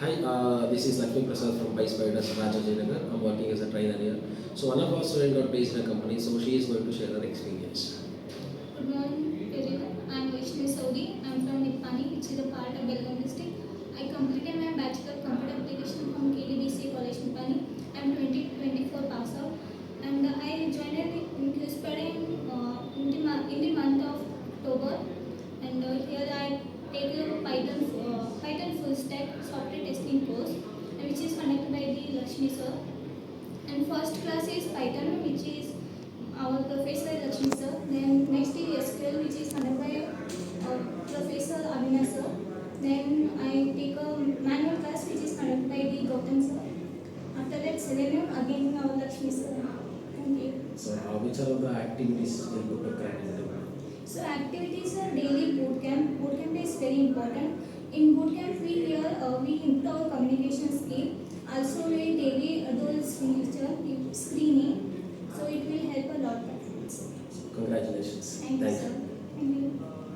Hi, this is Lakshmi Prasad from PySpiders Rajajinagar. I'm working as a trainer here. So one of our students got placed in a company, so she is going to share her experience. Good morning, everyone. I am Vaishnavi. I am from Nipani, which is a part of Belgaum district. I completed my Bachelor of Computer Application from BCA College Nipani. I am 2024 pass out, and I joined in PySpiders in the month of October. And here I take a Python full stack software testing course, which is conducted by the Lakshmi sir. And first class is Python, which is our Professor Lakshmi sir. Then next is SQL, which is conducted by Professor Abhinav sir. Then I take a manual class, which is conducted by the Gautam sir. After that, Selenium again our Lakshmi sir. Thank you. So which are the activities will put to crack into? So activities are daily boot camp. Boot camp is very important. In boot camp we improve our communication skill. Also we daily do screening. So it will help a lot. Congratulations. Thank you, sir. Thank you.